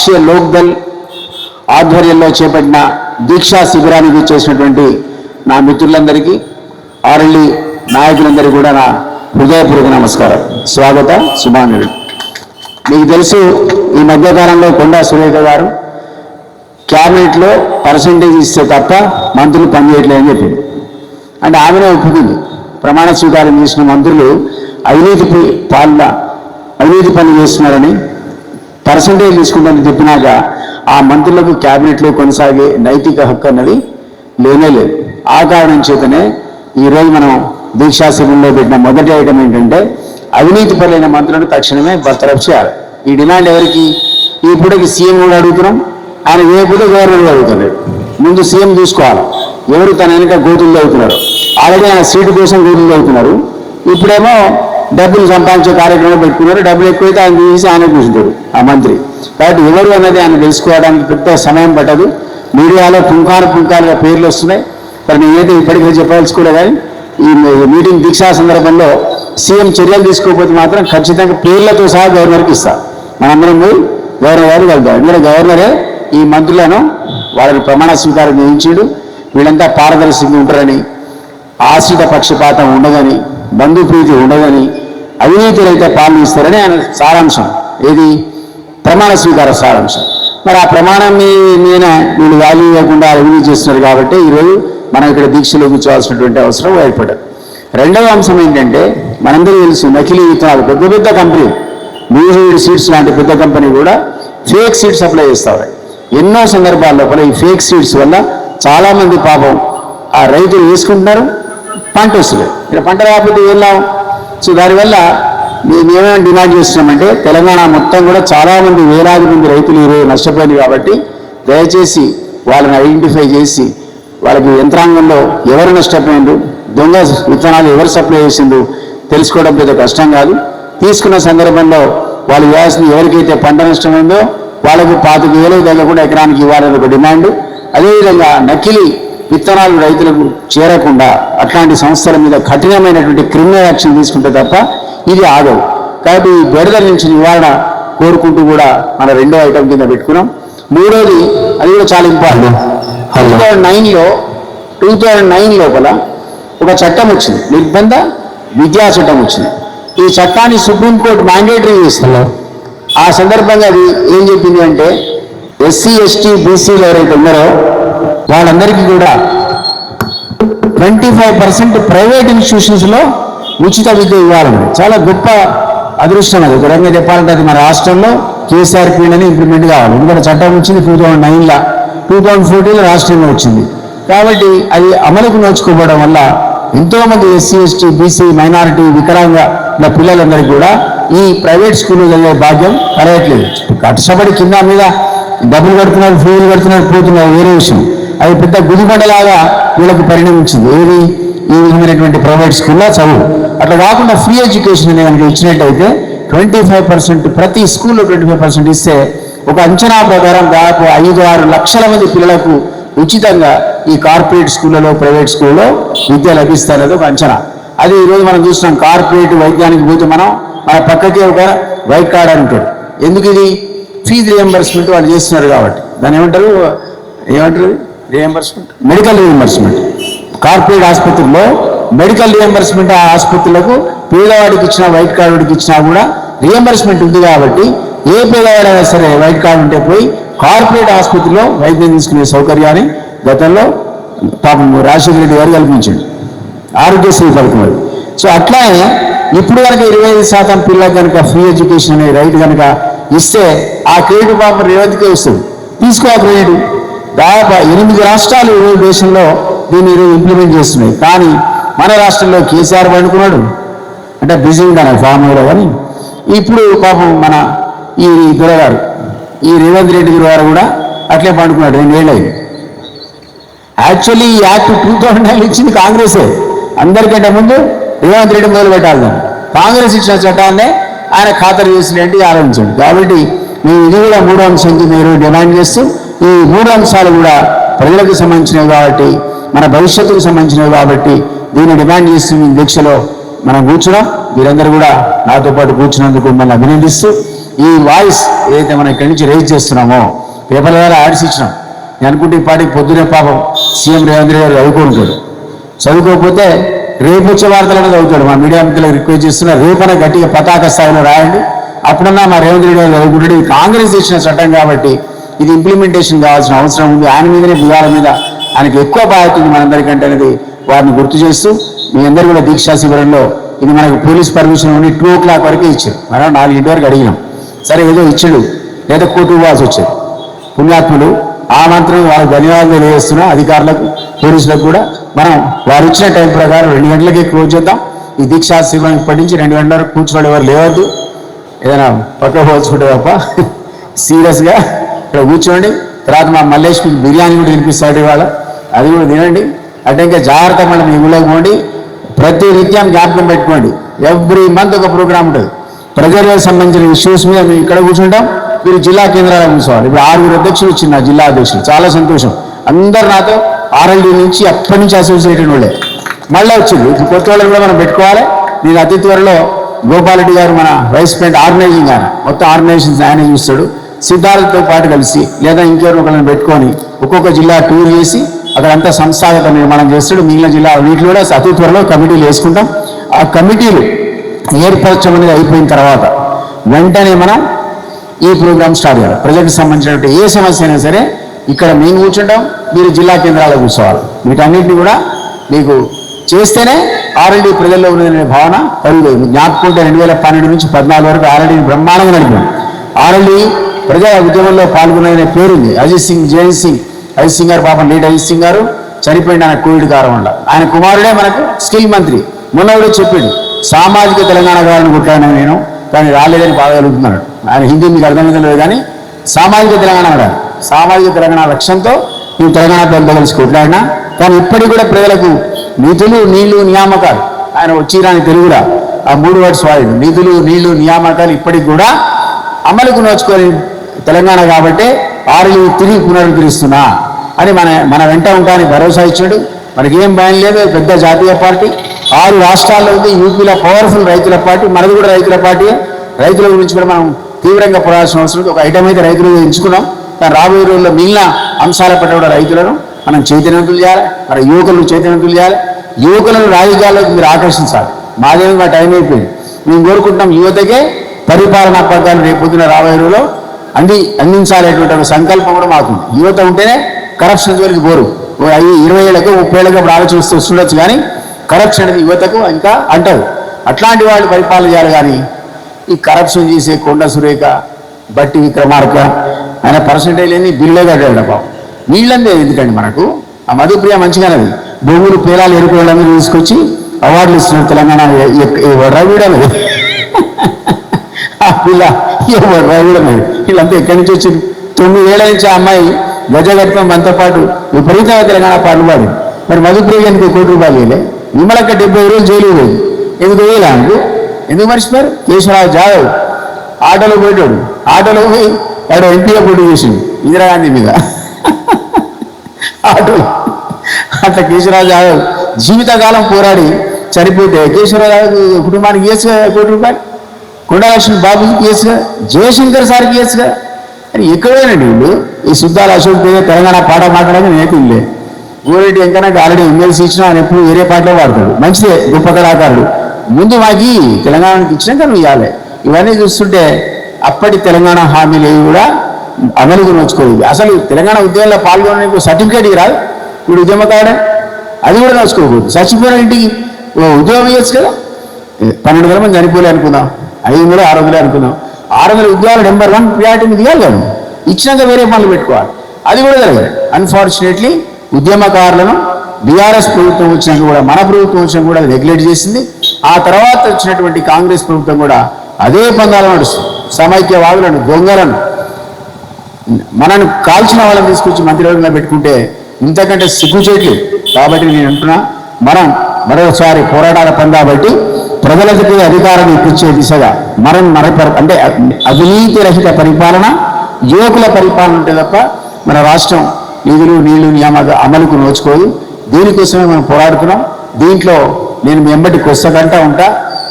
రాష్ట్రీయ లోక్దల్ ఆధ్వర్యంలో చేపట్టిన దీక్షా శిబిరానికి చేసినటువంటి నా మిత్రులందరికీ ఆర్ఎల్డి నాయకులందరికీ కూడా నా హృదయపూర్వక నమస్కారం, స్వాగతం, శుభాంజలి. మీకు తెలుసు, ఈ మధ్యకాలంలో కొండా సురేఖ గారు క్యాబినెట్లో పర్సంటేజ్ ఇస్తే తప్ప మంత్రులు పనిచేయట్లేదని చెప్పింది. అంటే ఆమెనే ఒప్పుకుంది. ప్రమాణ స్వీకారం చేసిన మంత్రులు అవినీతి పనులు చేస్తున్నారని పర్సంటేజ్ తీసుకుంటారని చెప్పినాక ఆ మంత్రులకు క్యాబినెట్లో కొనసాగే నైతిక హక్కు అన్నది లేనే లేదు. ఆ కారణం చేతనే ఈరోజు మనం దీక్షా శిబిరంలో పెట్టిన మొదటి ఐటమ్ ఏంటంటే అవినీతి పరులైన మంత్రులను తక్షణమే బర్తరఫ్ చేయాలి. ఈ డిమాండ్ ఎవరికి? ఈ పూటకి సీఎం కూడా అడుగుతున్నాం, ఆయన ఏ పూట గవర్నర్ అడుగుతున్నాడు. ముందు సీఎం చూసుకోవాలి ఎవరు తన వెనుక గోతులు అవుతున్నారు. ఆల్రెడీ ఆయన సీటు కోసం గోతులు అవుతున్నారు. ఇప్పుడేమో డబ్బులు సంపాదించే కార్యక్రమం పెట్టుకున్నారు. డబ్బులు ఎక్కువైతే ఆయన తీసి ఆయన కూర్చుంటాడు ఆ మంత్రి. కాబట్టి ఎవరు అన్నది ఆయన తెలుసుకోవడానికి పెద్ద సమయం పట్టదు. మీడియాలో పుంకాలుగా పేర్లు వస్తున్నాయి. మరి నేనైతే ఇప్పటికీ చెప్పదలుచుకోలే. కానీ ఈ మీటింగ్ దీక్షా సందర్భంలో సీఎం చర్యలు తీసుకోకపోతే మాత్రం ఖచ్చితంగా పేర్లతో సహా గవర్నర్కి ఇస్తా. మనందరం పోయి గవర్నర్ గారు కలుద్దాం. ఎందుకంటే గవర్నరే ఈ మంత్రులను వాళ్ళని ప్రమాణ స్వీకారం చేయించాడు. వీళ్ళంతా పారదర్శకంగా ఉంటారని, ఆశ్రిత పక్షపాతం ఉండదని, బంధుప్రీతి ఉండదని, అవినీతి రహిత పాలన ఇస్తారని ఆయన సారాంశం. ఏది? ప్రమాణ స్వీకార సారాంశం. మరి ఆ ప్రమాణం మీద వీళ్ళు వాల్యూ ఇవ్వకుండా అవినీతి చేస్తున్నారు. కాబట్టి ఈరోజు మనం ఇక్కడ దీక్షలో కూర్చోవాల్సినటువంటి అవసరం ఏర్పడ్డది. రెండవ అంశం ఏంటంటే, మనందరికీ తెలుసు నకిలీ విత్తనాలు పెద్ద కంపెనీ న్యూజివీడ్ సీడ్స్ లాంటి పెద్ద కంపెనీ కూడా ఫేక్ సీడ్స్ సప్లై చేస్తారు. ఎన్నో సందర్భాల లోపల ఈ ఫేక్ సీడ్స్ వల్ల చాలామంది పాపం ఆ రైతులు వేసుకుంటున్నారు, పంట వస్తుంది. ఇక్కడ పంట రాకపోతే వెళ్ళాం. సో దానివల్ల మేమేమైనా డిమాండ్ చేస్తున్నామంటే తెలంగాణ మొత్తం కూడా చాలామంది వేలాది మంది రైతులు ఈరోజు నష్టపోయింది. కాబట్టి దయచేసి వాళ్ళని ఐడెంటిఫై చేసి వాళ్ళకి యంత్రాంగంలో ఎవరు నష్టపోయిండు, దొంగ విత్తనాలు ఎవరు సప్లై చేసిండు తెలుసుకోవడం పెద్ద కష్టం కాదు. తీసుకున్న సందర్భంలో వాళ్ళు ఇవ్వాల్సింది ఎవరికైతే పంట నష్టమైందో వాళ్ళకు 25,000 తగ్గకుండా ఎకరానికి ఇవ్వాలని ఒక డిమాండ్. అదేవిధంగా నకిలీ విత్తనాలు రైతులకు చేరకుండా అట్లాంటి సంస్థల మీద కఠినమైనటువంటి క్రిమినల్ యాక్షన్ తీసుకుంటే తప్ప ఇది ఆగవు. కాబట్టి ఈ బెడద నుంచి నివారణ కోరుకుంటూ కూడా మన రెండో ఐటమ్ కింద పెట్టుకున్నాం. మూడోది, అది కూడా చాలా ఇంపార్టెంట్. 2009 లోపల ఒక చట్టం వచ్చింది, నిర్బంధ విద్యా చట్టం వచ్చింది. ఈ చట్టాన్ని సుప్రీంకోర్టు మ్యాండేటరీ చేస్తున్నారు. ఆ సందర్భంగా అది ఏం చెప్పింది అంటే, ఎస్సీ ఎస్టీ బీసీలు ఎవరైతే ఉన్నారో వాళ్ళందరికీ కూడా 25% ప్రైవేట్ ఇన్స్టిట్యూషన్స్లో ఉచిత విద్య ఇవ్వాలని. చాలా గొప్ప అదృష్టం. అది ఒక రకంగా చెప్పాలంటే అది మన రాష్ట్రంలో కేసీఆర్ పీడని ఇంప్లిమెంట్ కావాలి. ఎందుకంటే చట్టం వచ్చింది 2009లో, 2014లో రాష్ట్రంలో వచ్చింది. కాబట్టి అది అమలుకు నోచుకోవడం వల్ల ఎంతోమంది ఎస్సీ ఎస్టీ బీసీ మైనారిటీ వికలాంగ పిల్లలందరికీ కూడా ఈ ప్రైవేట్ స్కూల్లో వెళ్ళే భాగ్యం కలగట్లేదు. కష్టపడి కింద మీద డబ్బులు కడుతున్నారు, ఫీజులు కడుతున్నారు, పోతున్నారు, వేరే విషయం. అది పెద్ద గుదిబండలాగా వీళ్ళకి పరిణమించింది. ఏది? ఈ విధమైనటువంటి ప్రైవేట్ స్కూల్లో చదువు. అట్లా కాకుండా ఫ్రీ ఎడ్యుకేషన్ అనేది కనుక ఇచ్చినట్టయితే 25%, ప్రతి స్కూల్లో 25% ఇస్తే ఒక అంచనా ప్రకారం దాదాపు 5-6 లక్షల మంది పిల్లలకు ఉచితంగా ఈ కార్పొరేట్ స్కూళ్ళలో ప్రైవేట్ స్కూల్లో విద్య లభిస్తున్నది ఒక అంచనా. అది ఈరోజు మనం చూస్తున్నాం. కార్పొరేట్ వైద్యానికి పోతే మన పక్కకి ఒక వైట్ కార్డ్ అని ఉంటాడు. ఎందుకు? ఇది ఫీజు రియంబర్స్మెంట్ వాళ్ళు చేస్తున్నారు కాబట్టి. దాన్ని ఏమంటారు రియంబర్స్మెంట్, మెడికల్ రియంబర్స్మెంట్. కార్పొరేట్ ఆసుపత్రుల్లో మెడికల్ రియంబర్స్మెంట్ ఆ ఆసుపత్రులకు పేదవాడికి ఇచ్చినా వైట్ కార్డుకి ఇచ్చినా కూడా రియంబర్స్మెంట్ ఉంది. కాబట్టి ఏ పేదవాడైనా సరే వైట్ కార్డు ఉంటే పోయి కార్పొరేట్ ఆసుపత్రిలో వైద్యం తీసుకునే సౌకర్యాన్ని గతంలో పాపం రాజశేఖర రెడ్డి గారు కల్పించండి, ఆరోగ్యశ్రీ పథకం. సో అట్లానే ఇప్పుడు కనుక 25% పిల్లలకు కనుక ఫ్రీ ఎడ్యుకేషన్ అనే రైట్ కనుక ఇస్తే ఆ క్రెడిట్ పాపం రేవంత్కే వస్తుంది. తీసుకో ఆ క్రెడిట్. దాదాపు 8 రాష్ట్రాలు ఈరోజు దేశంలో దీన్ని ఈరోజు ఇంప్లిమెంట్ చేస్తున్నాయి. కానీ మన రాష్ట్రంలో కేసీఆర్ పండుకున్నాడు అంటే బిజీ ఉన్నాను ఫామ్లో. కానీ ఇప్పుడు పాపం మన ఈ దొరగారు, ఈ రేవంత్ రెడ్డి గారు కూడా అట్లే పండుకున్నాడు. 2 ఏళ్ళు అయింది. యాక్చువల్లీ ఈ యాక్ట్ 2009 ఇచ్చింది కాంగ్రెసే. అందరికంటే ముందు రేవంత్ రెడ్డి మొదలు పెట్టాలి. కాంగ్రెస్ ఇచ్చిన చట్టాన్నే ఆయన ఖాతరు చేసినట్టు ఆలోచించండి. కాబట్టి మేము ఇది కూడా 3వ అంశం మీరు డిమాండ్ చేస్తూ, ఈ 3 అంశాలు కూడా ప్రజలకు సంబంధించినవి కాబట్టి, మన భవిష్యత్తుకు సంబంధించినవి కాబట్టి దీన్ని డిమాండ్ చేస్తూ దీక్షలో మనం కూర్చున్నాం. మీరందరూ కూడా నాతో పాటు కూర్చున్నందుకు మిమ్మల్ని అభినందిస్తూ, ఈ వాయిస్ ఏదైతే మనం ఇక్కడి నుంచి రేజ్ చేస్తున్నామో పేపర్ల ద్వారా యాడ్స్ ఇచ్చినాం. నేను అనుకుంటే ఈ పాటికి పొద్దునే పాపం సీఎం రేవంత్ రెడ్డి గారు చదువుకుంటాడు. చదువుకోకపోతే రేపు వచ్చే వార్తలనే చదువుతాడు. మా మీడియా మిత్రులకు రిక్వెస్ట్ చేస్తున్నా, రేపన గట్టిగా పతాక స్థాయిలో రాయండి. అప్పుడన్నా మా రేవంత్ రెడ్డి గారు చదువుకుంటాడు. ఇది కాంగ్రెస్ ఇచ్చిన చట్టం కాబట్టి ఇది ఇంప్లిమెంటేషన్ కావాల్సిన అవసరం ఉంది. ఆయన మీదనే భుజాల మీద ఆయనకు ఎక్కువ బాధ్యత ఉంది మనందరికంటే అనేది వారిని గుర్తు చేస్తూ, మీ అందరూ కూడా దీక్షా శిబిరంలో ఇది మనకు పోలీస్ పర్మిషన్ ఉండి 2 o'clock వరకే ఇచ్చారు. మనం 4 వరకు అడిగినాం. సరే ఏదో ఇచ్చాడు, లేదా కోర్టు ఇవ్వాల్సి వచ్చేది. పుణ్యాత్ములు ఆ మంత్రం వాళ్ళకి ధన్యవాదాలు తెలియజేస్తున్నాం. అధికారులకు, పోలీసులకు కూడా మనం వారు ఇచ్చిన టైం ప్రకారం 2 గంటలకే క్లోజ్ చేద్దాం. ఈ దీక్షా శిబిరం ఇప్పటి నుంచి 2 గంటల వరకు కూర్చోవడం ఎవరు లేవద్దు. ఏదైనా పక్క పోల్చుకుంటే తప్ప సీరియస్గా ఇక్కడ కూర్చోండి. తర్వాత మా మల్లేష్ మీకు బిర్యానీ కూడా తినిపిస్తాడు ఇవాళ, అది కూడా తినండి. అంటే ఇంకా జాగ్రత్త మళ్ళీ మీ ఊళ్ళోకి పోండి. ప్రతి నిత్యం జ్ఞాపకం పెట్టుకోండి, ఎవ్రీ మంత్ ఒక ప్రోగ్రామ్ ఉంటుంది. ప్రజలకు సంబంధించిన ఇష్యూస్ మీద మేము ఇక్కడ కూర్చుంటాం, మీరు జిల్లా కేంద్రాలకు కూర్చోవాలి. ఇప్పుడు 6 అధ్యక్షులు ఇచ్చిన జిల్లా అధ్యక్షులు, చాలా సంతోషం. అందరు నాతో RLD నుంచి అప్పటి నుంచి అసోసియేటెడ్ వాళ్ళే మళ్ళీ వచ్చింది. ఇప్పుడు కొత్త వాళ్ళని కూడా మనం పెట్టుకోవాలి. నేను అతి త్వరలో గోపాలరెడ్డి గారు మన వైస్ ప్రెసిడెంట్ ఆర్గనైజింగ్ ఆయన, మొత్తం ఆర్గనైజేషన్స్ ఆయన చూస్తాడు. సిద్ధార్థతో పాటు కలిసి లేదా ఇంకెవరు ఒకరిని పెట్టుకొని ఒక్కొక్క జిల్లా టూర్ చేసి అక్కడంతా సంస్థాగత నిర్మాణం చేస్తాడు. మిగిలిన జిల్లా వీటిలో కూడా అతి త్వరలో కమిటీలు వేసుకుంటాం. ఆ కమిటీలు ఏర్పరచడం అనేది అయిపోయిన తర్వాత వెంటనే మనం ఈ ప్రోగ్రామ్ స్టార్ట్ చేయాలి. ప్రజలకు సంబంధించినటువంటి ఏ సమస్య అయినా సరే ఇక్కడ మేము కూర్చుంటాం, మీరు జిల్లా కేంద్రాల్లో కూర్చోవాలి. వీటన్నిటిని కూడా మీకు చేస్తేనే RLD ప్రజల్లో ఉన్నదనే భావన కలుగుతుంది. జ్ఞాపకుంటే 2012 నుంచి 2014 వరకు RLDని బ్రహ్మాండంగా నడిపాం. RLD ప్రజా ఉద్యమంలో పాల్గొనే పేరుంది. అజిత్ సింగ్, జయంత్ సింగ్, అజిత్ సింగ్ గారు పాపం లేట్ అజిత్ సింగ్ గారు చనిపోయింది ఆయన కోవిడ్ కారణం వల్ల. ఆయన కుమారుడే మనకు స్కిల్ మంత్రి. మొన్న కూడా చెప్పాడు, సామాజిక తెలంగాణ కావాలని కొట్టాను నేను, కానీ రాలేదని బాధ కలుగుతున్నాడు. ఆయన హిందీ మీకు అర్థమైందో లేదు, కానీ సామాజిక తెలంగాణ అన్నాడు. సామాజిక తెలంగాణ లక్ష్యంతో నేను తెలంగాణ ప్రజలతో కలిసి కొట్లాడినా, కానీ ఇప్పటికి కూడా ప్రజలకు నిధులు, నీళ్లు, నియామకాలు, ఆయన వచ్చిరాని తెలుగురా ఆ 3 words వాడు, నిధులు, నీళ్లు, నియామకాలు ఇప్పటికి కూడా అమలుకు నోచుకొని తెలంగాణ కాబట్టి RLD తిరిగి పునరుద్ధరిస్తున్నా అని మన వెంట ఉంటానని భరోసా ఇచ్చాడు. మనకేం భయం లేదు. పెద్ద జాతీయ పార్టీ 6 రాష్ట్రాల్లో ఉంది. యూపీలో పవర్ఫుల్ రైతుల పార్టీ, మనది కూడా రైతుల పార్టీ. రైతుల గురించి కూడా మనం తీవ్రంగా పోరాల్సిన అవసరం ఉంది. ఒక ఐటమ్ అయితే రైతులు ఎంచుకున్నాం, కానీ రాబోయే రోజుల్లో మిగిలిన అంశాల పట్ల కూడా రైతులను మనం చైతన్యవంతులు చేయాలి. మన యువకులను చైతన్యవంతులు చేయాలి. యువకులను రాజకీయాల్లోకి మీరు ఆకర్షించాలి. మాదేవిగా టైం అయిపోయింది. మేము కోరుకుంటున్నాం యువతకే పరిపాలనా పథకాలు రేపొద్దున రాబోయే రోజుల్లో అందించాలనేటువంటి ఒక సంకల్పం కూడా మాకుంది. యువత ఉంటేనే కరప్షన్ జోలికి పోరు. 20 ఏళ్ళకు 30 ఏళ్ళకి అప్పుడు ఆలోచన వస్తుండొచ్చు, కానీ కరప్షన్ అనేది యువతకు ఇంకా అంటారు. అట్లాంటి వాళ్ళు పరిపాలన చేయాలి. కానీ ఈ కరప్షన్ చేసే కొండ సురేఖ, బట్టి విక్రమార్క ఆయన పర్సంటేజ్ లేని బిల్లులే కట్టాడు పాపం. నీళ్ళందే ఎందుకండి మనకు. ఆ మధుప్రియ మంచిగానే భూములు పేలాలు ఎరుకోవడానికి తీసుకొచ్చి అవార్డులు ఇస్తున్నారు తెలంగాణ. రవిడమే ఆ పిల్ల రవిడమే. వీళ్ళంతా ఎక్కడి నుంచి వచ్చింది? 9 ఏళ్ల నుంచి ఆ అమ్మాయి గజగట్పం మనతో పాటు విపరీతంగా తెలంగాణ పాటలు పాడింది. మరి మధుప్రియ ఎందుకు ₹1 వేలే? విమలక్క 70 రోజులు జైలు పోయింది. ఎందుకు వేయలే? ఎందుకు మర్చిపోయారు? కేశవరావు జాదవ్ ఆటోలో పోయాడు. ఆటోలో పోయి వాడు ఎంపీగా పోటీ చేసింది ఇందిరాగాంధీ మీద ఆటోలో. అట్లా కేశవరావు జాదవ్ జీవితకాలం పోరాడి చనిపోతే కేశవరావు జాదవ్ కుటుంబానికి కేసుగా ₹1 కొండలక్ష్మి బాబుకి కేసుగా, జయశంకర్ సార్కి కేసుగా. అని ఎక్కడేనండి వీళ్ళు? ఈ సుద్దాల అశోక్ పేద తెలంగాణ పాట మాట్లాడక నేతిలే. గోరెడ్డి వెంకన్నకి ఆల్రెడీ ఎమ్మెల్సీ ఇచ్చినా ఆయన ఎప్పుడు వేరే పాటలో వాడతాడు. మంచిదే, గొప్ప కళాకారుడు. ముందు మాకి తెలంగాణకి ఇచ్చినాక నువ్వు ఇవ్వాలి. ఇవన్నీ చూస్తుంటే అప్పటి తెలంగాణ హామీలు ఏవి కూడా అమలుకు నోచుకోలేదు. అసలు తెలంగాణ ఉద్యమంలో పాల్గొనడానికి సర్టిఫికేట్ రాదు. ఇప్పుడు ఉద్యమకాడే అది కూడా నోచుకోకూడదు. చచ్చిపోయిన ఇంటికి ఉద్యోగం ఇవ్వచ్చు కదా. 12,000 మంది చనిపోలే అనుకుందాం, 500 600 అనుకుందాం. 600 ఉద్యోగాలు నెంబర్ 1 ప్రియారిటీ మీద ఇవ్వాలి కదా. ఇచ్చినాక వేరే పనులు పెట్టుకోవాలి. అది కూడా జరగదు. అన్ఫార్చునేట్లీ ఉద్యమకారులను బీఆర్ఎస్ ప్రభుత్వం వచ్చినాక కూడా, మన ప్రభుత్వం వచ్చినాక కూడా రెగ్యులేట్ చేసింది. ఆ తర్వాత వచ్చినటువంటి కాంగ్రెస్ ప్రభుత్వం కూడా అదే పందాలు నడుస్తుంది. సమైక్యవాదులను, దొంగలను, మనను కాల్చిన వాళ్ళని తీసుకొచ్చి మంత్రివర్గంలో పెట్టుకుంటే ఇంతకంటే సిగ్గుచేయట్లేదు. కాబట్టి నేను అంటున్నా, మనం మరోసారి పోరాటాల పందా బట్టి ప్రజలకి అధికారాన్ని ఇప్పించే దిశగా అంటే అవినీతి రహిత పరిపాలన, యువకుల పరిపాలన ఉంటే తప్ప మన రాష్ట్రం నిధులు, నీళ్లు, నియామక అమలుకు నోచుకోదు. దీనికోసమే మనం పోరాడుతున్నాం. దీంట్లో నేను మీ ఎంబటి కొస్తగంట ఉంటా.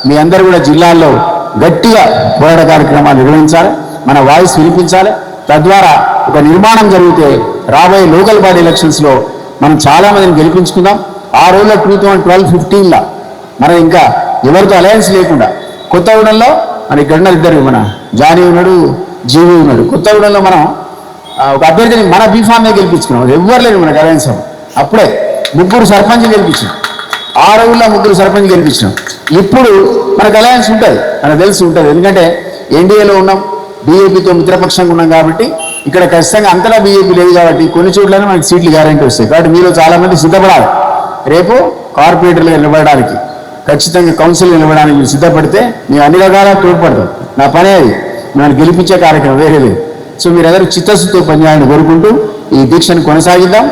మీ అందరూ కూడా జిల్లాల్లో గట్టిగా పోరాట కార్యక్రమాలు నిర్వహించాలి, మన వాయిస్ వినిపించాలి. తద్వారా ఒక నిర్మాణం జరిగితే రాబోయే లోకల్ బాడీ ఎలక్షన్స్లో మనం చాలామందిని గెలిపించుకుందాం. ఆ రోజుల్లో 2012-15లా మనం ఇంకా ఎవరితో అలయన్స్ లేకుండా కొత్తగూడెంలో మన ఇక్కడ ఉన్న ఇద్దరు, మన జానీ ఉన్నాడు, జీవి ఉన్నాడు. కొత్తగూడెంలో మనం ఒక అభ్యర్థిని మన బీఫామ్నే గెలిపించుకున్నాం. ఎవ్వరు లేరు మనకు అలయన్స్. అప్పుడే 3 సర్పంచ్ గెలిపించాం. ఆ రోజుల్లో 3 సర్పంచ్ గెలిపించినాం. ఇప్పుడు మనకు అలయన్స్ ఉంటుంది, మనకు తెలిసి ఉంటుంది. ఎందుకంటే ఎన్డీఏలో ఉన్నాం, బీజేపీతో మిత్రపక్షంగా ఉన్నాం కాబట్టి ఇక్కడ ఖచ్చితంగా అంతలా బీజేపీ లేదు కాబట్టి కొన్ని చోట్లనే మనకి సీట్లు గ్యారంటీ వస్తాయి. కాబట్టి మీలో చాలామంది సిద్ధపడాలి. రేపు కార్పొరేటర్లుగా నిలబడడానికి, ఖచ్చితంగా కౌన్సిల్ నిలబడడానికి మీరు సిద్ధపడితే మేము అన్ని రకాల తోడ్పడతాం. నా పనే అది, మిమ్మల్ని గెలిపించే కార్యక్రమం వేరే లేదు. సో మీరందరూ చిత్తశుద్ధితో పనిచేయాలని కోరుకుంటూ ఈ దీక్షను కొనసాగిద్దాం.